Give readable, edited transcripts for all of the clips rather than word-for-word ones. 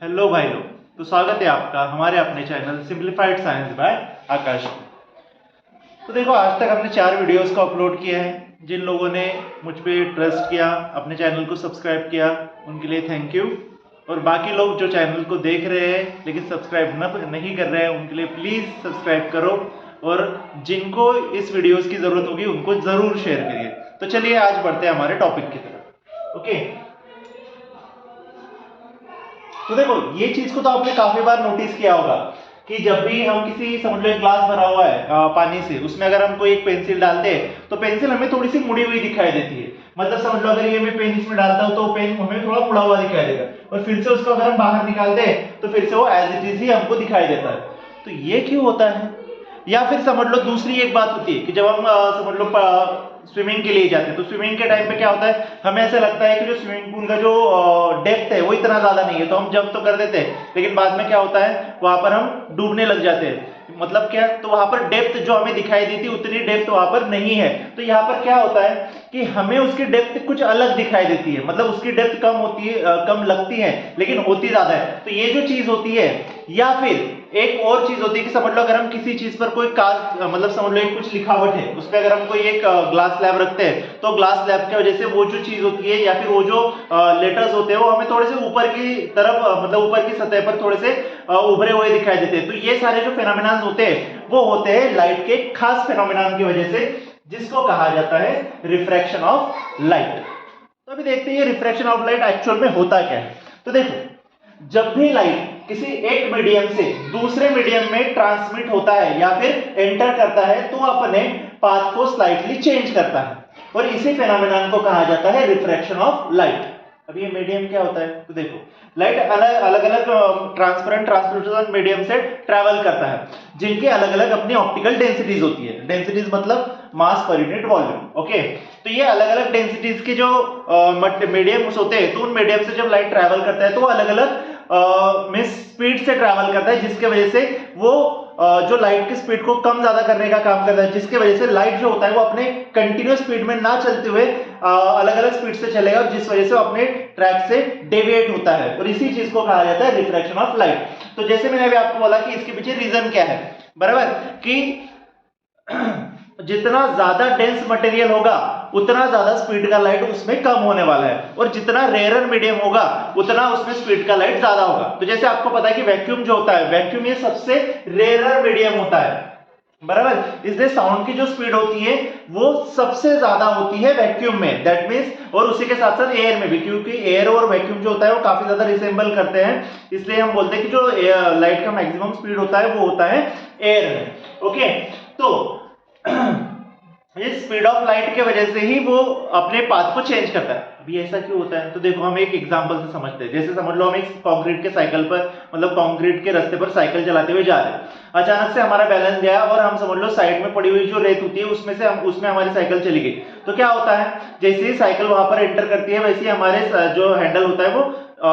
Hello भाई लोग। तो स्वागत है आपका हमारे अपने चैनल सिंप्लीफाइड साइंस बाय आकाश में। तो देखो, आज तक हमने 4 वीडियोस को अपलोड किया है। जिन लोगों ने मुझ पे ट्रस्ट किया, अपने चैनल को सब्सक्राइब किया, उनके लिए थैंक यू। और बाकी लोग जो चैनल को देख रहे हैं लेकिन सब्सक्राइब नहीं कर रहे हैं, उनके लिए प्लीज़ सब्सक्राइब करो। और जिनको इस वीडियोस की ज़रूरत होगी उनको ज़रूर शेयर करिए। तो चलिए आज बढ़ते हैं हमारे टॉपिक की तरफ। ओके, तो देखो, ये चीज को तो आपने काफी बार नोटिस किया होगा कि जब भी हम किसी, समझ लो एक ग्लास भरा हुआ है पानी से, उसमें अगर हम कोई एक पेंसिल डालते हैं तो पेंसिल हमें थोड़ी सी मुड़ी हुई दिखाई देती है। मतलब समझ लो, अगर ये मैं पेन इसमें डालता हूं तो पेन हमें थोड़ा मुड़ा हुआ दिखाई देगा, और फिर से उसको अगर हम बाहर निकालते हैं तो फिर से वो एज इट इज ही हमको दिखाई देता है। तो ये क्यों होता है? या फिर समझ लो दूसरी एक बात होती है कि जब हम समझ लो स्विमिंग के लिए जाते हैं, तो स्विमिंग के टाइम पे क्या होता है, हमें ऐसा लगता है कि जो स्विमिंग पूल का जो डेप्थ है वो इतना ज्यादा नहीं है, तो हम जंप तो कर देते हैं, लेकिन बाद में क्या होता है, वहां पर हम डूबने लग जाते हैं। मतलब क्या, तो वहां पर डेप्थ जो हमें दिखाई दी थी उतनी डेप्थ वहां पर नहीं है। तो यहाँ पर क्या होता है कि हमें उसकी डेप्थ कुछ अलग दिखाई देती है, मतलब उसकी डेप्थ कम होती है, कम लगती है, लेकिन होती ज्यादा है। तो ये जो चीज होती है, या फिर एक और चीज होती है कि समझ लो अगर हम किसी चीज पर कोई काज, मतलब समझ लो एक कुछ लिखावट है, उस पर अगर हम कोई एक ग्लास स्लैब रखते हैं, तो ग्लास स्लैब की वजह से वो जो चीज होती है या फिर वो जो लेटर्स होते हैं वो हमें थोड़े से ऊपर की तरफ, मतलब ऊपर की सतह पर थोड़े से उभरे हुए दिखाई देते हैं। तो ये सारे जो फेनोमेनन होते हैं वो होते हैं लाइट के खास फेनोमेनन की वजह से, जिसको कहा जाता है रिफ्रैक्शन ऑफ लाइट। तो अभी देखते हैं ये रिफ्रैक्शन ऑफ लाइट एक्चुअल में होता क्या है। तो देखो, जब भी लाइट किसी एक मीडियम से दूसरे मीडियम में ट्रांसमिट होता है या फिर एंटर करता है, तो अपने पाथ को स्लाइटली चेंज करता है, और इसी फेनोमेनन को कहा जाता है रिफ्रैक्शन ऑफ लाइट। अब ये मीडियम क्या होता है, तो देखो, लाइट अलग अलग ट्रांसपेरेंट ट्रांसल्यूसेंट मीडियम से ट्रैवल करता है, जिनकी अलग अलग अपनी ऑप्टिकल डेंसिटीज होती है। डेंसिटीज मतलब मास पर यूनिट वॉल्यूम। ओके, तो ये अलग अलग डेंसिटीज के जो मीडियम्स होते हैं, तो उन मीडियम से जब लाइट ट्रैवल करता है तो वो अलग अलग स्पीड से ट्रैवल करता है, जिसके वजह से वो जो लाइट की स्पीड को कम ज्यादा करने का काम करता है, जिसके वजह से लाइट जो होता है वो अपने कंटिन्यूअस स्पीड में ना चलते हुए अलग अलग स्पीड से चलेगा, और जिस वजह से वो अपने ट्रैक से डेविएट होता है, और इसी चीज को कहा जाता है रिफ्रैक्शन ऑफ लाइट। तो जैसे मैंने अभी आपको बोला कि इसके पीछे रीजन क्या है, बराबर, कि जितना ज्यादा डेंस मटेरियल होगा उतना ज्यादा स्पीड का लाइट उसमें कम होने वाला है, और जितना रेयर मीडियम होगा उतना उसमें स्पीड का लाइट ज्यादा होगा। तो जैसे आपको पता है कि वैक्यूम जो होता है, वैक्यूम ये सबसे रेयर मीडियम होता है, बराबर, इसलिए साउंड की जो स्पीड होती है वो सबसे ज्यादा होती है वैक्यूम में, दैट मींस, और उसी के साथ साथ एयर में भी, क्योंकि एयर और वैक्यूम जो होता है वो काफी ज्यादा रिसेंबल करते हैं, इसलिए हम बोलते हैं कि जो लाइट का मैक्सिमम स्पीड होता है वो होता है एयर में। ओके, तो इस स्पीड ऑफ लाइट के वजह से ही वो अपने पाथ को चेंज करता है। अभी ऐसा क्यों होता है, तो देखो हम एक एग्जांपल से समझते हैं। जैसे समझ लो हम एक कंक्रीट के साइकिल पर, मतलब कंक्रीट के रास्ते पर साइकिल चलाते हुए जा रहे हैं, अचानक से हमारा बैलेंस गया और हम समझ लो साइड में पड़ी हुई जो रेत होती है उसमें हमारी साइकिल चली गई। तो क्या होता है, जैसे ही साइकिल वहां पर एंटर करती है वैसे ही हमारे जो हैंडल होता है वो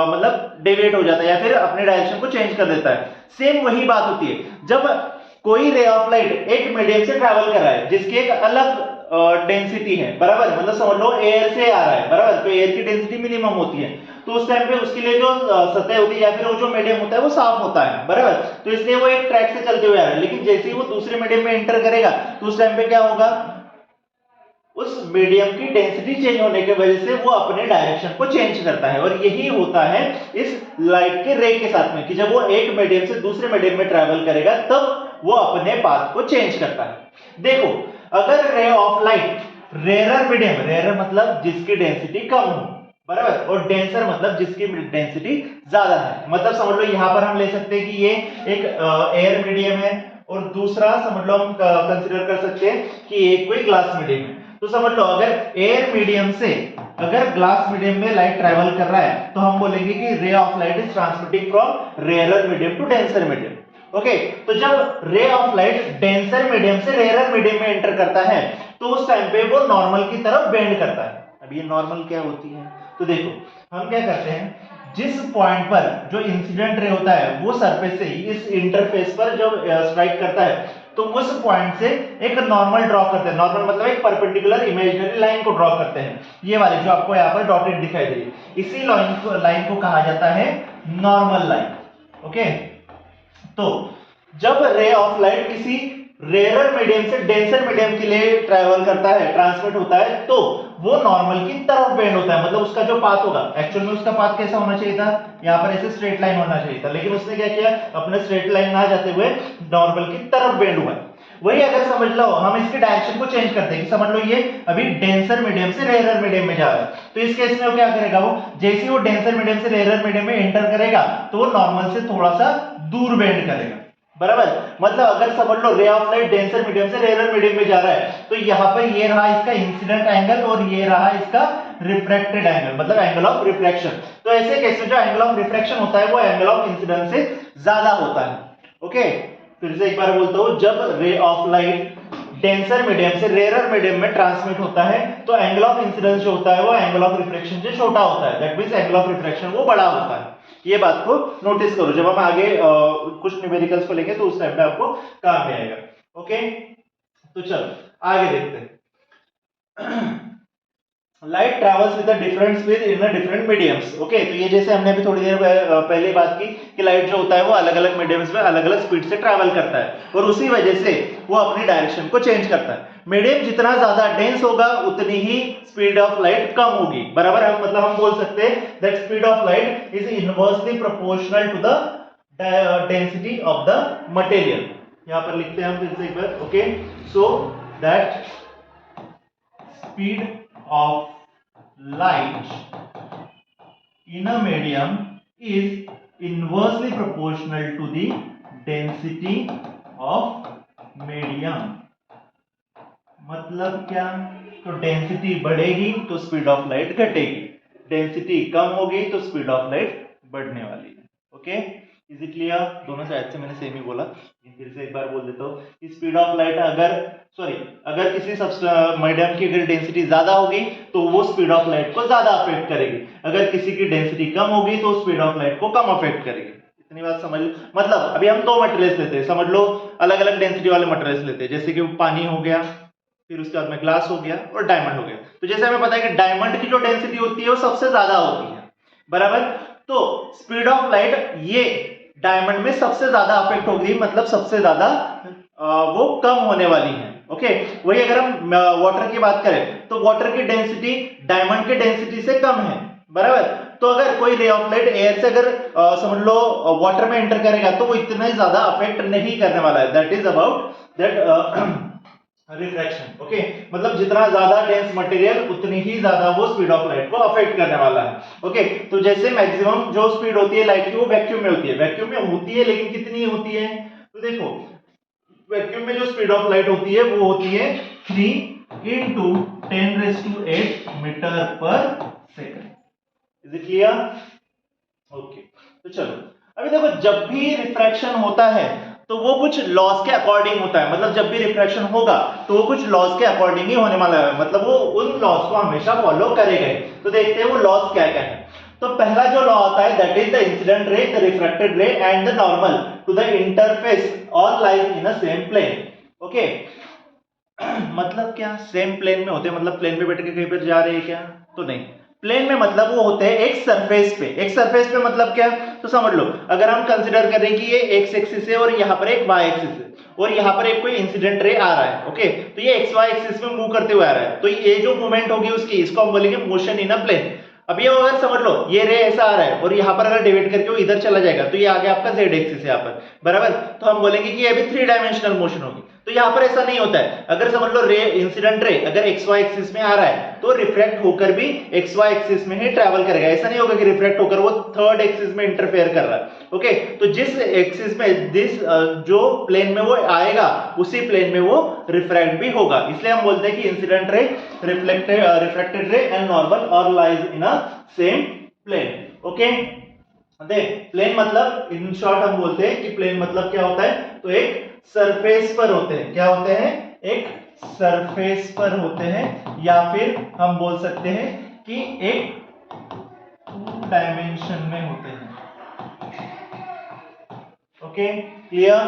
मतलब डेविएट हो जाता है या फिर अपने डायरेक्शन को चेंज कर देता है। सेम वही बात होती है जब कोई रे ऑफ लाइट एक मीडियम से ट्रैवल कर रहा है जिसकी एक अलग डेंसिटी है, बराबर, मतलब समझ लो एयर से आ रहा है, बराबर, तो एयर की डेंसिटी मिनिमम होती है, तो उस टाइम पे उसके लिए जो सतह होती है या फिर वो जो मीडियम होता है वो साफ होता है, बराबर, तो इसलिए वो एक ट्रैक से चलते हुए आ रहा है। लेकिन जैसे ही वो दूसरे मीडियम में एंटर करेगा तो उस टाइम पे क्या होगा, उस मीडियम की डेंसिटी चेंज होने की वजह से वो अपने डायरेक्शन को चेंज करता है। और यही होता है इस लाइट के रे के साथ में, कि जब वो एक मीडियम से दूसरे मीडियम में ट्रैवल करेगा तब वो अपने पाथ को चेंज करता है। देखो, अगर ray of light rare medium, rare मतलब जिसकी डेंसिटी कम हो, बराबर, और डेंसर मतलब जिसकी डेंसिटी ज्यादा है, मतलब समझ लो यहां पर हम ले सकते हैं कि ये एक एयर मीडियम है, और दूसरा समझ लो हम कंसीडर कर सकते हैं कि एक कोई ग्लास मीडियम है। तो समझ लो अगर एयर मीडियम से अगर ग्लास मीडियम में लाइट ट्रैवल कर रहा है तो हम बोलेंगे कि ray of light is transmitting from rare medium to denser medium. Okay, तो जब ray of light denser medium से रेयर मीडियम में एंटर करता है तो उस टाइम पे वो नॉर्मल की तरफ बेंड करता है। अब ये नॉर्मल क्या होती है, तो देखो हम क्या करते हैं, जिस पॉइंट पर जो इंसिडेंट रे होता है वो सरफेस से ही इस इंटरफेस पर जो स्ट्राइक करता है तो उस पॉइंट से एक नॉर्मल ड्रॉ करते हैं। नॉर्मल मतलब एक परपेंडिकुलर इमेजिनरी लाइन को ड्रॉ करते हैं, ये वाली जो आपको यहाँ पर डॉटेड दिखाई दे रही है। इसी लाइन को कहा जाता है नॉर्मल लाइन। ओके, तो जब रे ऑफ लाइट किसी रेयर मीडियम से डेंसर मीडियम के लिए ट्रैवल करता है, ट्रांसमिट होता है, तो वो नॉर्मल की तरफ बेंड होता है। मतलब उसका जो पाथ होगा, एक्चुअल में उसका पाथ कैसा होना चाहिए था, यहाँ पर ऐसे स्ट्रेट लाइन होना चाहिए था, लेकिन उसने क्या किया, अपने स्ट्रेट लाइन ना जाते हुए नॉर्मल की तरफ बेंड हुआ। वही अगर समझ लो हम इसके डायरेक्शन को चेंज करते हैं कि समझ लो ये अभी डेंसर मीडियम से रेयर मीडियम में जा रहा है, तो इस केस में वो क्या करेगा, वो जैसे वो डेंसर मीडियम से रेयर मीडियम में एंटर करेगा तो वो नॉर्मल से थोड़ा सा दूर बेंड करेगा। बराबर, मतलब अगर समझ लो ray of light denser medium से रेयर मीडियम में जा रहा है, तो यहाँ पर ये रहा इसका इंसिडेंट एंगल और ये रहा इसका रिफ्रैक्टेड एंगल, मतलब एंगल ऑफ रिफ्रैक्शन। तो ऐसे केस में जो एंगल ऑफ रिफ्रैक्शन होता है वो एंगल ऑफ इंसिडेंस से ज्यादा होता है। ओके, फिर से एक बार बोलता हूं, जब ray of light denser medium से रेयर मीडियम में ट्रांसमिट होता है तो एंगल ऑफ इंसिडेंस जो होता है वो एंगल ऑफ रिफ्रैक्शन से छोटा होता है। That means angle of refraction वो बड़ा होता है। ये बात को नोटिस करो, जब हम आगे कुछ न्यूमेरिकल्स को लेंगे तो उस टाइम पे आपको काम में आएगा। ओके, तो चलो आगे देखते हैं। Light travels with a different speed in a different mediums. Okay, तो ये जैसे हमने अभी थोड़ी देर पहले बात की कि लाइट जो होता है वो अलग अलग मीडियम्स में अलग अलग स्पीड से ट्रैवल करता है और उसी वजह से वो अपनी डायरेक्शन को चेंज करता है। मीडियम जितना ज्यादा डेंस होगा उतनी ही स्पीड ऑफ लाइट कम होगी। बराबर, हम बोल सकते हैं that speed of light is inversely proportional to the density of the material. यहां पर लिखते हैं हम फिर से एक बार। Okay, so that speed of light in a medium is inversely proportional to the density of medium। मतलब क्या, तो डेंसिटी बढ़ेगी तो स्पीड ऑफ लाइट घटेगी, डेंसिटी कम होगी तो स्पीड ऑफ लाइट बढ़ने वाली है। Okay, is it clear? दोनों साइड से मैंने सेम ही बोला, फिर से एक बार बोल देता हूँ कि स्पीड ऑफ लाइट अगर किसी मीडियम की अगर डेंसिटी ज्यादा होगी तो वो स्पीड ऑफ लाइट को ज्यादा अफेक्ट करेगी, अगर किसी की डेंसिटी कम होगी तो स्पीड ऑफ लाइट को कम अफेक्ट करेगी। इतनी बात समझ लो। मतलब अभी हम दो मटेरियल्स लेते हैं, समझ लो अलग अलग डेंसिटी वाले मटेरियल्स लेते हैं, जैसे कि पानी हो गया, फिर उसके बाद में ग्लास हो गया और डायमंड हो गया। तो जैसे हमें पता है कि डायमंड की जो डेंसिटी होती है वो सबसे ज्यादा होती है। बराबर, तो स्पीड ऑफ लाइट ये डायमंड में सबसे ज्यादा अफेक्ट होगी, मतलब सबसे ज्यादा वो कम होने वाली है। ओके, वही अगर हम वाटर की बात करें तो वाटर की डेंसिटी डायमंड की डेंसिटी से कम है। बराबर, तो अगर कोई रे ऑफ लाइट एयर से अगर समझ लो वाटर में एंटर करेगा तो वो इतना ज्यादा अफेक्ट नहीं करने वाला है। That is about that refraction. Okay, मतलब जितना ज्यादा डेंस मटेरियल उतनी ही ज्यादा वो स्पीड ऑफ लाइट को अफेक्ट करने वाला है। ओके, तो जैसे मैक्सिमम जो स्पीड होती है लाइट की वो वैक्यूम में होती है। वैक्यूम में होती है लेकिन कितनी होती है, तो देखो वैक्यूम में जो स्पीड ऑफ लाइट होती है वो होती है 3 into 10⁸ metre per second. Is it clear? Okay, तो चलो अभी देखो, जब भी रिफ्रैक्शन होता है तो वो कुछ लॉस के अकॉर्डिंग होता है। मतलब जब भी रिफ्रैक्शन होगा तो वो कुछ लॉस के अकॉर्डिंग ही होने वाला है, मतलब वो उन लॉस को हमेशा फॉलो करेगा। तो देखते हैं वो लॉस क्या क्या है। तो पहला जो लॉ आता है that is the incident ray, the refracted ray and the normal to the interface all lies in a same plane. Okay, मतलब क्या, सेम प्लेन में होते हैं, मतलब प्लेन पे बैठ के कहीं पर जा रहे हैं क्या, तो नहीं। प्लेन में मतलब वो होते हैं एक सरफेस पे। एक सरफेस पे मतलब क्या, तो समझ लो अगर हम कंसीडर करें कि ये एक्स एक्सिस है और यहाँ पर एक वाई एक्सिस है और यहाँ पर एक कोई इंसिडेंट रे आ रहा है। ओके, तो ये एक्स वाई एक्सिस में मूव करते हुए आ रहा है, तो ये जो मूवमेंट होगी उसकी, इसको हम बोलेंगे मोशन इन अ प्लेन। अब ये अगर समझ लो ये रे ऐसा आ रहा है और यहाँ पर अगर डिवाइड करके वो इधर चला जाएगा तो ये आगे आपका जेड एक्सिस है यहाँ पर। बराबर, तो हम बोलेंगे कि ये भी 3 डायमेंशनल मोशन होगी। तो यहाँ पर ऐसा नहीं होता है। अगर समझ लो रे, इंसिडेंट रे अगर एक्स वाई एक्सिस में आ रहा है तो रिफ्रैक्ट होकर भी एक्स वाई एक्सिस में ही ट्रैवल करेगा। ऐसा नहीं होगा कि रिफ्रैक्ट होकर वो थर्ड एक्सिस में इंटरफेयर कर रहा है। ओके, तो जिस एक्सिस में जो प्लेन में वो आएगा उसी प्लेन में वो रिफ्रैक्ट भी होगा। इसलिए हम बोलते हैं कि incident ray, reflected ray and normal all lies in a same plane. Okay, देख प्लेन मतलब इन शॉर्ट हम बोलते हैं कि प्लेन मतलब क्या होता है, तो एक सरफेस पर होते हैं। क्या होते हैं, एक सरफेस पर होते हैं, या फिर हम बोल सकते हैं कि एक 2 डायमेंशन में होते हैं। Okay, clear?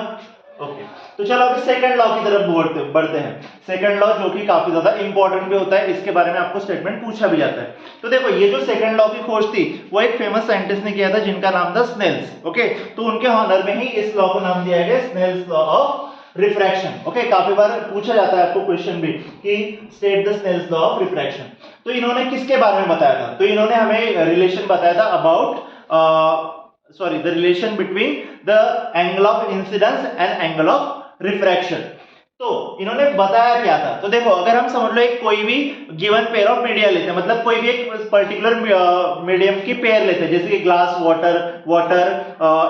ओके, तो चलो अभी सेकंड लॉ की तरफ बढ़ते हैं। सेकंड लॉ जो कि काफी ज्यादा इंपॉर्टेंट भी होता है, इसके बारे में आपको स्टेटमेंट पूछा भी जाता है। तो देखो ये जो सेकंड लॉ की खोज थी वो एक फेमस साइंटिस्ट ने किया था जिनका नाम था स्नेल्स। ओके, तो उनके ऑनर में ही इस लॉ को नाम दिया गया Snell's law of refraction. Okay, काफी बार पूछा जाता है आपको क्वेश्चन भी कि state the Snell's law of refraction. तो इन्होंने किसके बारे में बताया था? तो इन्होंने हमें रिलेशन बताया था about the relation between the angle of incidence and angle of refraction। तो इन्होंने बताया क्या था? तो देखो अगर हम समझ लो एक कोई भी गिवन पेयर ऑफ मीडिया लेते हैं, मतलब कोई भी एक पर्टिकुलर मीडियम की पेयर लेते हैं, जैसे कि ग्लास वाटर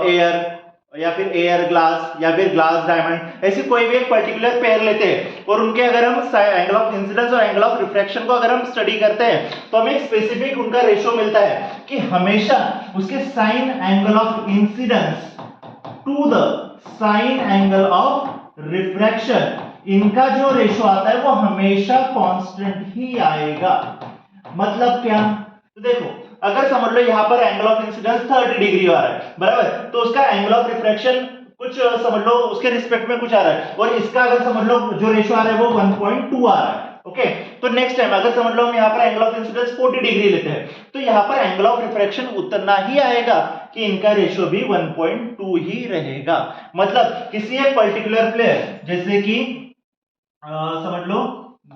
एयर, या फिर एयर ग्लास, या फिर ग्लास डायमंड, ऐसी कोई भी एक पर्टिकुलर पेयर लेते हैं और उनके अगर हम एंगल ऑफ इंसिडेंस और एंगल ऑफ रिफ्रैक्शन को अगर हम स्टडी करते हैं तो हमें एक स्पेसिफिक उनका रेशियो मिलता है कि हमेशा उसके sine angle of incidence to the sine angle of refraction, इनका जो रेशियो आता है वो हमेशा कांस्टेंट ही आएगा। मतलब क्या? तो देखो अगर समझ लो यहां पर एंगल ऑफ इंसिडेंस 30 डिग्री आ रहा है, बराबर, तो उसका एंगल ऑफ रिफ्रैक्शन कुछ समझ लो उसके रिस्पेक्ट में कुछ आ रहा है, और इसका अगर समझ लो जो रेशियो आ रहा है वो 1.2 आ रहा है। ओके, तो नेक्स्ट टाइम अगर समझ लो हम यहाँ पर एंगल ऑफ इंसिडेंस 40 डिग्री लेते हैं, तो यहाँ पर एंगल ऑफ रिफ्रैक्शन उतना ही आएगा कि इनका रेशियो भी 1.2 ही रहेगा। मतलब किसी एक पर्टिकुलर प्लेयर, जैसे कि समझ लो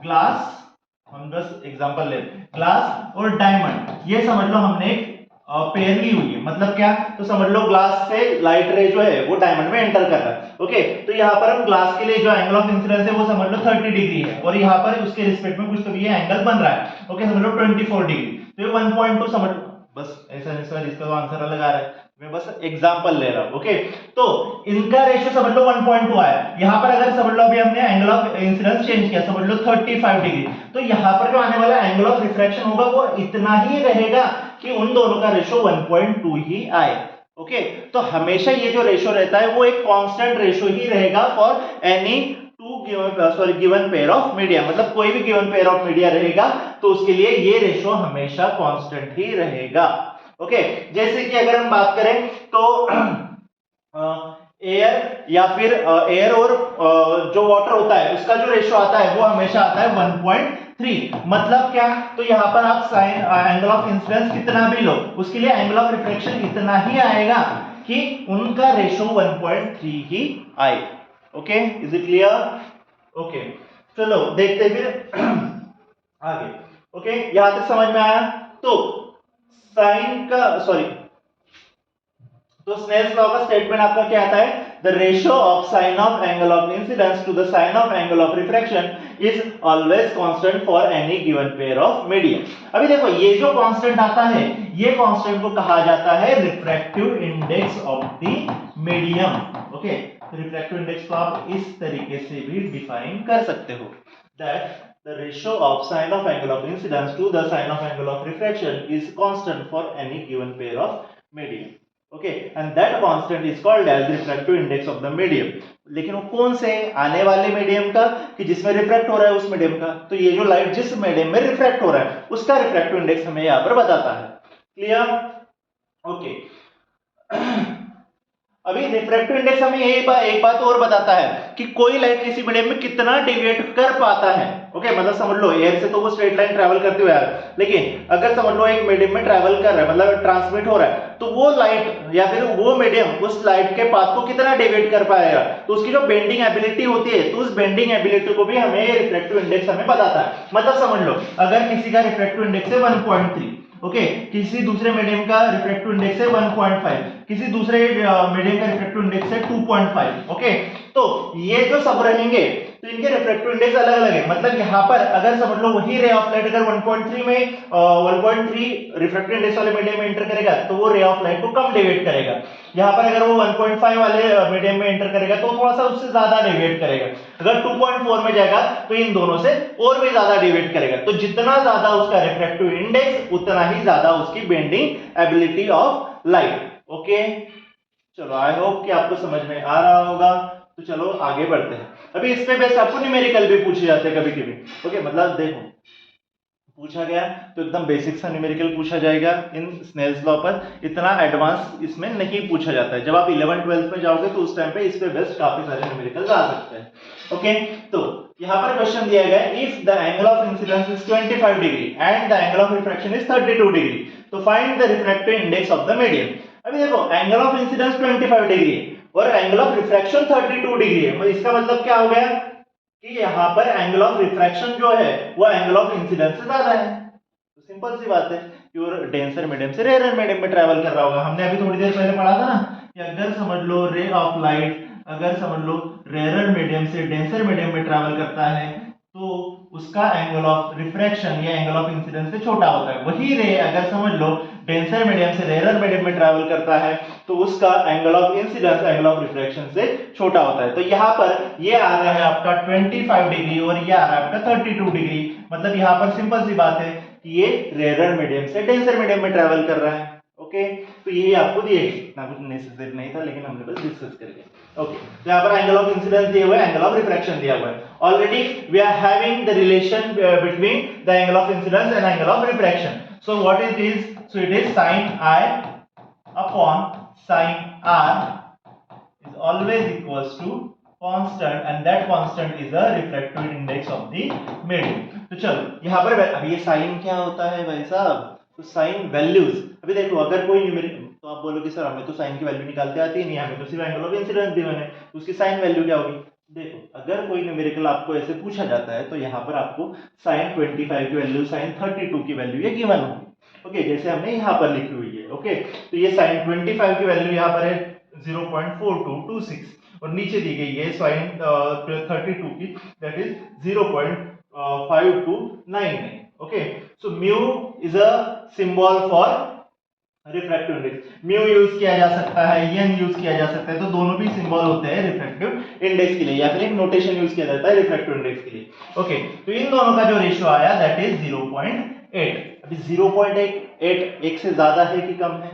ग्लास, हम बस एग्जांपल ले, ग्लास और डायमंड, ये समझ लो हमने पेयर ली हुई है। मतलब क्या? तो समझ लो ग्लास से लाइट रे जो है वो डायमंड में एंटर कर रहा है। ओके, तो यहाँ पर हम ग्लास के लिए जो एंगल ऑफ इंसिडेंस है वो समझ लो 30 डिग्री है, और यहाँ पर उसके रिस्पेक्ट में कुछ तो भी ये एंगल बन रहा है। ओके, समझ लो 24 डिग्री, तो ये 1.2 समझ लो, बस ऐसा ऐसा इसका तो आंसर अलग आ रहा है, मैं बस एग्जांपल ले रहा हूं। ओके, तो इनका रेशियो समझ लो 1.2 आया। यहां पर अगर समझ लो अभी हमने एंगल ऑफ इंसिडेंस चेंज किया, समझ लो 35 डिग्री, तो यहां पर जो आने वाला एंगल ऑफ रिफ्रैक्शन होगा वो इतना ही रहेगा कि उन दोनों का रेशियो 1.2 ही आए। ओके, तो हमेशा ये जो रेशियो रहता है वो एक कांस्टेंट रेशियो ही रहेगा for any given pair of media. मतलब कोई भी गिवन पेयर ऑफ मीडिया रहेगा तो उसके लिए ये रेशियो हमेशा कांस्टेंट ही रहेगा। ओके, जैसे कि अगर हम बात करें तो एयर या फिर एयर और जो वाटर होता है उसका जो रेशियो आता है वो हमेशा आता है 1.3। मतलब क्या? तो यहां पर आप साइन एंगल ऑफ इंसिडेंस कितना भी लो, उसके लिए एंगल ऑफ रिफ्रैक्शन इतना ही आएगा कि उनका रेशियो 1.3 ही आए। Okay, is it clear? Okay, चलो देखते फिर आगे। ओके, यहां तक समझ में आया? तो साइन का तो स्नेल्स लॉ का स्टेटमेंट आपका क्या आता है? The ratio of sine of angle of incidence to the sine of angle of refraction is always constant for any given pair of medium. अभी देखो ये जो कांस्टेंट आता है, ये कांस्टेंट को कहा जाता है refractive index of the medium. Okay, refractive index को आप इस तरीके से भी डिफाइन कर सकते हो, that the ratio of sin of angle of incidence to the sin of angle of refraction is constant for any given pair of medium। okay, and that constant is called as refractive index of the medium। लेकिन वो कौन से आने वाले medium का कि जिसमें refract हो रहा है उस मीडियम का। तो ये जो लाइट जिस मीडियम में रिफ्रैक्ट हो रहा है उसका रिफ्रैक्टिव इंडेक्स हमें यहाँ पर बताता है। क्लियर? ओके, अभी रिफ्रैक्टिव इंडेक्स हमें एक बात और बताता है कि कोई लाइट किसी मीडियम में कितना डेविएट कर पाता है। ओके, मतलब समझ लो एयर से तो वो स्ट्रेट लाइन ट्रैवल करते हुए आ रहा है, लेकिन अगर समझ लो एक मीडियम में ट्रैवल कर रहा है, मतलब ट्रांसमिट हो रहा है, तो वो लाइट या फिर वो मीडियम उस लाइट के पाथ को कितना डेविएट कर पाएगा, तो उसकी जो बेंडिंग एबिलिटी होती है, तो उस बेंडिंग एबिलिटी को भी हमें रिफ्रैक्टिव इंडेक्स हमें बताता है। मतलब समझ लो अगर किसी का रिफ्रैक्टिव इंडेक्स है 1.3, ओके, किसी दूसरे मीडियम का रिफ्रैक्टिव इंडेक्स है 1.5, किसी दूसरे मीडियम का रिफ्रैक्टिव इंडेक्स है 2.5। ओके, तो ये जो सब रहेंगे तो इनके रिफ्रैक्टिव इंडेक्स अलग अलग है। मतलब यहाँ पर अगर समझ लो वही रे ऑफ लाइट अगर 1.3 में 1.3 रिफ्रैक्टिव इंडेक्स वाले मीडियम में एंटर करेगा तो वो रे ऑफ लाइट को कम डेविएट करेगा। यहाँ पर अगर वो 1.5 वाले मीडियम में एंटर करेगा तो थोड़ा सा उससे ज्यादा डेविएट करेगा। अगर 2.4 में जाएगा तो इन दोनों से और भी ज्यादा डेविएट करेगा। तो जितना ज्यादा उसका रिफ्रैक्टिव इंडेक्स उतना ही ज्यादा उसकी bending ability of light. Okay, चलो आई होप कि आपको समझ में आ रहा होगा। तो चलो आगे बढ़ते हैं। अभी इस पे बेस्ट आपको न्यूमेरिकल भी पूछे जाते हैं कभी कभी। ओके, मतलब देखो पूछा गया तो एकदम बेसिक सा न्यूमेरिकल पूछा जाएगा इन स्नेल्स लॉ पर, इतना एडवांस इसमें नहीं पूछा जाता है। जब आप 11th 12th में जाओगे तो उस टाइम पे इस पे बेस्ट काफी सारे न्यूमेरिकल आ सकते हैं। ओके, तो यहाँ पर क्वेश्चन दिया गया है if the angle of incidence is 25 degree and the angle of refraction is 32 degree तो find the refractive index of the medium. अभी देखो एंगल ऑफ इंसिडेंस 25 डिग्री है और एंगल ऑफ रिफ्रैक्शन 32 डिग्री है, इसका मतलब क्या हो गया कि यहाँ पर एंगल ऑफ रिफ्रैक्शन जो है वो एंगल ऑफ इंसिडेंस से ज्यादा है। तो सिंपल सी बात है कि वो डेंसर मीडियम से रेयर मीडियम में ट्रैवल कर रहा होगा। हमने अभी थोड़ी देर पहले पढ़ा था ना कि अगर समझ लो रे ऑफ लाइट अगर समझ लो रेयर मीडियम से डेंसर मीडियम में ट्रैवल करता है तो उसका एंगल ऑफ रिफ्रैक्शन या एंगल ऑफ इंसिडेंस से छोटा होता है। वही रे अगर समझ लो डेंसर मीडियम से रेयर मीडियम में ट्रैवल करता है तो उसका angle of incidence angle of refraction से छोटा होता है। तो यहाँ पर ये आ रहा है आपका 25 डिग्री और ये आ रहा है आपका 32 डिग्री। मतलब यहाँ पर सिंपल सी बात है कि ये रेयर मीडियम से डेंसर मीडियम में ट्रैवल कर रहा है। ओके, तो यही आपको दिए इतना कुछ नेसेसरी नहीं था लेकिन हमने बस डिस्कस कर लिया। ओके, तो यहाँ पर एंगल ऑफ इंसिडेंस दिया हुआ है, एंगल ऑफ रिफ्रैक्शन दिया हुआ है। Already we are having the relation between the angle of incidence and angle of refraction. So what it is, so it is sin I upon sin R is always equals to constant and that constant is a refractive index of the medium। तो चलो यहाँ पर अब ये sign क्या होता है भाई साहब, तो साइन वैल्यूज। अभी देखो अगर कोई न्यूमेरिकल तो आप बोलोगे सर हमें तो साइन की वैल्यू निकालते आती नहीं, हमें तो सिर्फ एंगल ऑफ इंसिडेंस गिवन है, तो उसकी साइन वैल्यू क्या होगी। देखो अगर कोई न्यूमेरिकल आपको ऐसे पूछा जाता है तो यहाँ पर आपको sin 25 की वैल्यू sin 32 की वैल्यू ये गिवन होगी। ओके, जैसे हमने यहाँ पर लिखी हुई है। ओके, तो ये sin 25 की वैल्यू यहाँ पर है 0.4226 और नीचे दी गई है sin 32 की that is 0.5299। Okay, so mu is a symbol for refractive index. Mu use किया जा सकता है, एन यूज किया जा सकता है, तो दोनों भी सिंबल होते हैं रिफ्रैक्टिव इंडेक्स के लिए या फिर एक नोटेशन यूज किया जाता है रिफ्रैक्टिव इंडेक्स के लिए। ओके, तो इन दोनों का जो रेशियो आया दैट इज 0.8। अभी 0.8 एक से ज्यादा है कि कम है,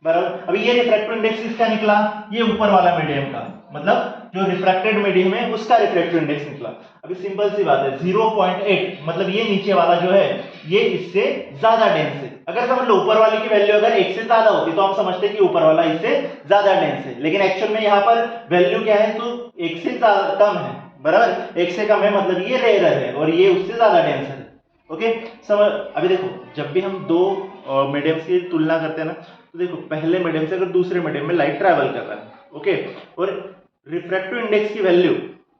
बराबर। अभी ये रिफ्रैक्टिव इंडेक्स किसका निकला, ये ऊपर वाला मीडियम का, मतलब जो रिफ्रैक्टेड मीडियम है उसका रिफ्रैक्टिव इंडेक्स निकला। अभी सिंपल सी बात है 0.8 मतलब ये नीचे वाला जो है ये इससे ज्यादा डेंस है। अगर समझ लो ऊपर वाले की वैल्यू अगर 1 से ज्यादा होती तो हम समझते कि ऊपर वाला इससे ज्यादा डेंस है, लेकिन एक्चुअल में यहाँ पर वैल्यू क्या है तो 1 से कम है, बराबर। 1 से कम है मतलब ये रेयर है और ये उससे ज्यादा डेंस है। ओके, समझ। अभी देखो जब भी हम दो मीडियम्स की तुलना करते हैं ना तो देखो पहले मीडियम से अगर दूसरे मीडियम में लाइट ट्रैवल कर रहा है, ओके, और रिफ्रैक्टिव इंडेक्स की वैल्यू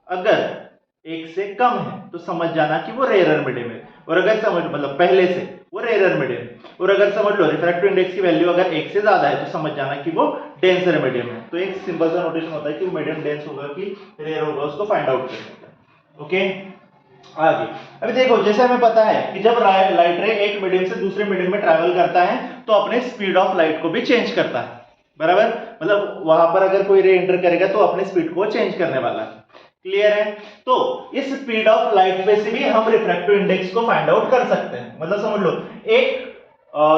अगर 1 से कम है तो समझ जाना कि वो रेयर मीडियम है, और अगर समझ मतलब पहले से वो रेयर मीडियम, और अगर समझ लो रिफ्रैक्टिव इंडेक्स की वैल्यू अगर 1 से ज्यादा है तो समझ जाना कि वो डेंसर मीडियम है। तो एक सिंपल सा नोटेशन होता है कि मीडियम डेंस होगा कि रेयर होगा, उसको फाइंड आउट करने का। ओके, आगे अभी देखो जैसे हमें पता है कि जब लाइट रे एक मीडियम से दूसरे मीडियम में ट्रैवल करता है तो अपने स्पीड ऑफ लाइट को भी चेंज करता है, बराबर। मतलब वहां पर अगर कोई रे एंटर करेगा तो अपने स्पीड को चेंज करने वाला है। क्लियर है। तो इस स्पीड ऑफ लाइट पे से भी हम रिफ्रैक्टिव इंडेक्स को फाइंड आउट कर सकते हैं। मतलब समझ लो एक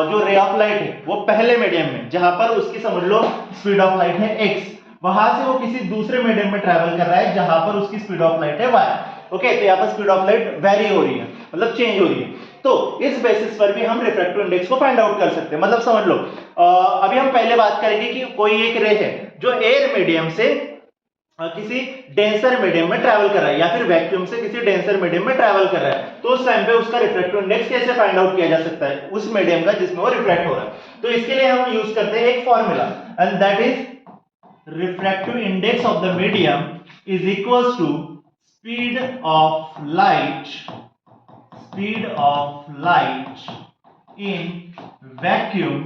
जो रे ऑफ लाइट है वो पहले मीडियम में जहां पर उसकी समझ लो स्पीड ऑफ लाइट है x, वहां से वो किसी दूसरे मीडियम में ट्रैवल कर रहा है जहां पर उसकी स्पीड ऑफ लाइट है y। ओके, तो यहाँ पर स्पीड ऑफ लाइट वेरी हो रही है, मतलब चेंज हो रही है। तो इस बेसिस पर भी हम रिफ्रैक्टिव इंडेक्स को फाइंड आउट कर सकते हैं। मतलब समझ लो अभी हम पहले बात करेंगे कि कोई एक रे है जो एयर मीडियम से किसी डेंसर मीडियम में ट्रैवल कर रहा है या फिर वैक्यूम से किसी डेंसर मीडियम में ट्रैवल कर रहा है, तो उस टाइम पे उसका रिफ्रैक्टिव इंडेक्स कैसे फाइंड आउट किया जा सकता है उस मीडियम का जिसमें वो रिफ्लेक्ट हो रहा है। तो इसके लिए हम यूज करते हैं एक formula and that is refractive index of the medium is equals to speed of light in vacuum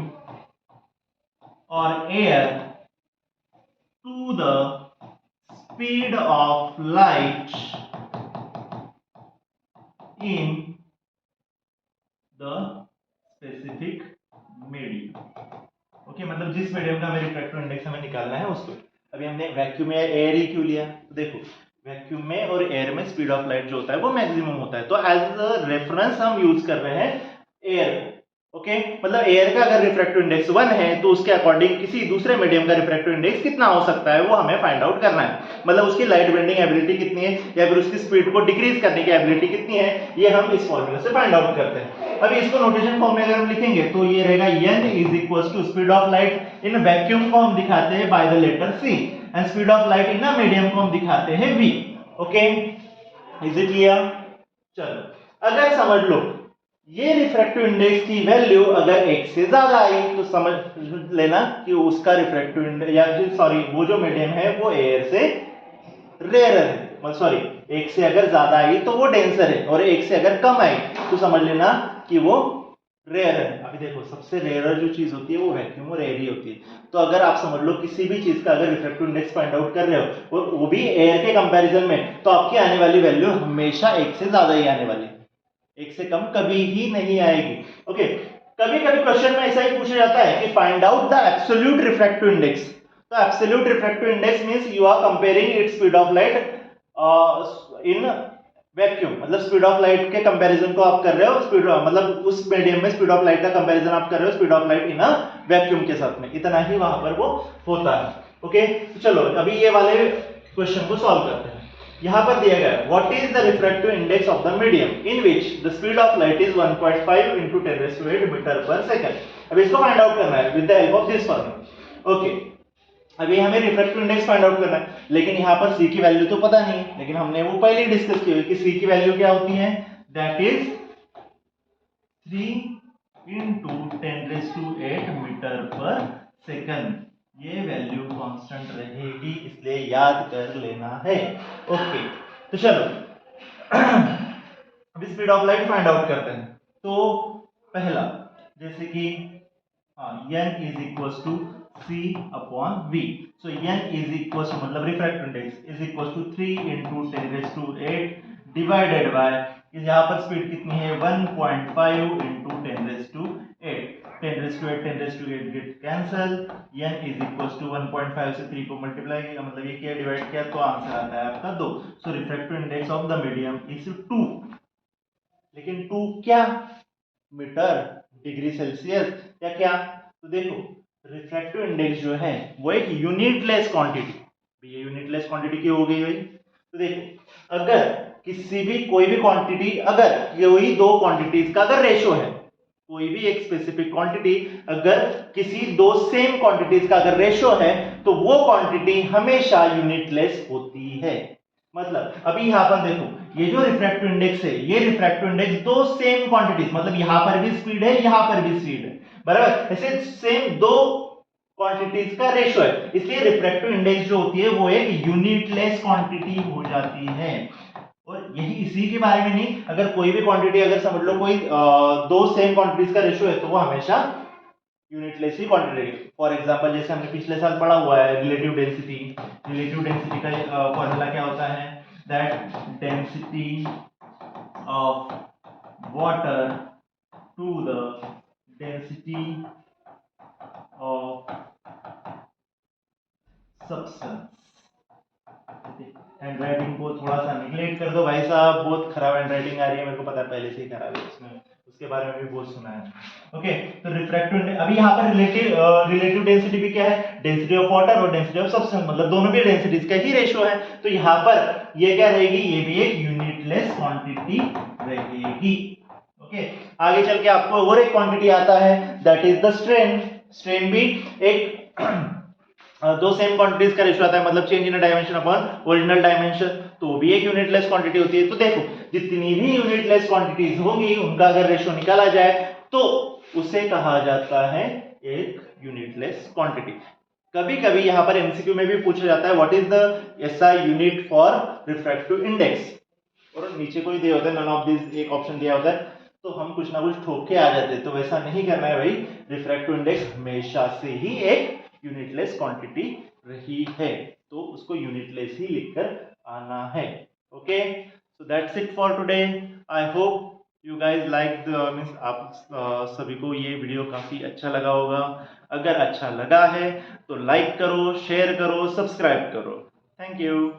or air to the speed of light in the specific medium। Okay, मतलब जिस मीडियम का हमें refractive index हमें निकालना है उसको। अभी हमने वैक्यूम या एयर ही क्यों लिया, तो देखो वैक्यूम में और एयर में स्पीड ऑफ लाइट जो होता है वो मैक्सिमम होता है, तो एज अ रेफरेंस हम यूज कर रहे हैं एयर को। ओके मतलब एयर का अगर रिफ्रैक्टिव इंडेक्स 1 है तो उसके अकॉर्डिंग किसी दूसरे मीडियम का रिफ्रैक्टिव इंडेक्स कितना हो सकता है वो हमें फाइंड आउट करना है। मतलब उसकी लाइट बेंडिंग एबिलिटी कितनी है या फिर उसकी स्पीड को डिक्रीज करने की एबिलिटी कितनी है, ये हम इस फॉर्मूला से फाइंड आउट करते हैं। अभी इसको नोटेशन फॉर्म में अगर हम लिखेंगे तो ये रहेगा n is equal to speed of light in vacuum को हम दिखाते हैं by the letter c and speed of light in a medium को हम दिखाते हैं v। Okay is it clear? चलो अगर समझ लो ये रिफ्रैक्टिव इंडेक्स की वैल्यू अगर 1 से ज्यादा आई तो समझ लेना कि उसका रिफ्रैक्टिव इंडेक्स या फिर सॉरी वो जो मीडियम है वो एयर से रेयर है, मतलब सॉरी 1 से अगर ज्यादा आई तो वो डेंसर है और 1 से अगर कम आई तो समझ लेना कि वो रेयर है। अभी देखो सबसे रेयर जो चीज होती है वो वैक्यूम और एयर ही होती है। तो अगर आप समझ लो किसी भी चीज का अगर रिफ्रैक्टिव इंडेक्स फाइंड आउट कर रहे हो और वो भी एयर के कंपैरिजन में, तो आपकी आने वाली वैल्यू हमेशा 1 से ज्यादा ही आने वाली है, 1 से कम कभी ही नहीं आएगी। ओके कभी कभी क्वेश्चन में ऐसा ही पूछा जाता है कि find out the absolute refractive index. तो absolute refractive index means you are comparing its speed of light in vacuum, मतलब स्पीड ऑफ लाइट के कंपैरिजन को आप कर रहे हो, स्पीड मतलब उस मीडियम में स्पीड ऑफ लाइट का कंपैरिजन आप कर रहे हो speed of light in a vacuum के साथ में, इतना ही वहां पर वो होता है। ओके तो चलो अभी ये वाले क्वेश्चन को सॉल्व करते हैं। यहां पर दिया गया है what is the refractive index of the medium in which the speed of light is 1.5 into 10⁸ metre per second. अब इसको फाइंड आउट करना है with the help of this formula. Okay अभी हमें रिफ्रैक्टिव इंडेक्स फाइंड आउट करना है, लेकिन यहाँ पर c की वैल्यू तो पता नहीं है, लेकिन हमने वो पहले ही डिस्कस की हुई कि c की वैल्यू क्या होती है, that is 3 into 10⁸ metre per second. ये वैल्यू कांस्टेंट रहेगी इसलिए याद कर लेना है। ओके तो चलो अभी speed of light find out करते हैं। तो पहला जैसे कि n is equal to c upon v। So n is equal to मतलब refractive index is equal to 3 into 10⁸ divided by यहाँ पर स्पीड कितनी है 1.5 into 10⁸ 10⁸ get cancel, n is equal to 1.5 से 3 को मल्टीप्लाई किया मतलब ये क्या डिवाइड किया तो आंसर आता है आपका 2। So refractive index of the medium is 2। लेकिन 2 क्या मीटर डिग्री सेल्सियस या क्या? तो देखो रिफ्रैक्टिव इंडेक्स जो है वो एक यूनिटलेस क्वांटिटी, ये यूनिटलेस क्वांटिटी की हो गई भाई। तो देखो अगर किसी भी कोई भी क्वांटिटी अगर कोई दो क्वांटिटीज का अगर रेशियो है, कोई भी एक स्पेसिफिक क्वांटिटी अगर किसी दो सेम क्वांटिटीज का अगर रेशियो है तो वो क्वांटिटी हमेशा यूनिटलेस होती है। मतलब अभी यहां पर देखो ये जो रिफ्रैक्टिव इंडेक्स है ये रिफ्रैक्टिव इंडेक्स दो सेम क्वांटिटीज मतलब यहां पर भी स्पीड है यहां पर भी स्पीड है बराबर, ऐसे सेम दो क्वांटिटीज का रेशियो है, इसलिए रिफ्रैक्टिव इंडेक्स जो होती है वो एक यूनिटलेस क्वांटिटी हो जाती है। और यही इसी के बारे में नहीं, अगर कोई भी क्वांटिटी अगर समझ लो कोई दो सेम क्वांटिटीज का रेशियो है तो वो हमेशा यूनिटलेस ही क्वांटिटी रहेगी। फॉर एग्जांपल जैसे हमने पिछले साल पढ़ा हुआ है रिलेटिव डेंसिटी का फॉर्मूला क्या होता है, that density of water to the density of substance. Handwriting को थोड़ा सा निगलेक्ट कर दो भाई साहब, बहुत खराब हैंड राइटिंग आ रही है, मेरे को पता है पहले से ही खराब है, इसमें उसके बारे में भी बहुत सुना है। ओके तो रिफ्रैक्टिव अभी यहाँ पर रिलेटिव डेंसिटी भी क्या है, डेंसिटी ऑफ वाटर और डेंसिटी ऑफ सब्सटेंस, मतलब दोनों भी डेंसिटीज का ही रेशियो है। तो यहाँ पर ये क्या रहेगी, ये भी एक यूनिटलेस क्वांटिटी रहेगी। ओके आगे चल के आपको और एक क्वांटिटी आता है that is the strain. Strain भी एक दो सेम क्वांटिटीज का रेशियो आता है, मतलब change in dimension upon original dimension, तो भी एक यूनिटलेस क्वांटिटी होती है। तो देखो जितनी भी यूनिटलेस क्वांटिटीज होंगी उनका अगर रेशियो निकाला जाए तो उसे कहा जाता है एक यूनिटलेस क्वांटिटी। कभी कभी यहाँ पर एमसीक्यू में भी पूछा जाता है what is the SI unit for refractive index, और नीचे कोई दिया होता है नन ऑफ दिस एक ऑप्शन दिया होता है, तो हम कुछ ना कुछ ठोक के आ जाते हैं, तो वैसा नहीं करना है भाई। रिफ्रैक्टिव इंडेक्स हमेशा से ही एक यूनिटलेस क्वांटिटी रही है तो उसको यूनिटलेस ही लिखकर आना है। Okay so that's it for today. I hope you guys like the means आप सभी को ये वीडियो काफ़ी अच्छा लगा होगा। अगर अच्छा लगा है तो लाइक करो, शेयर करो, सब्सक्राइब करो। Thank you.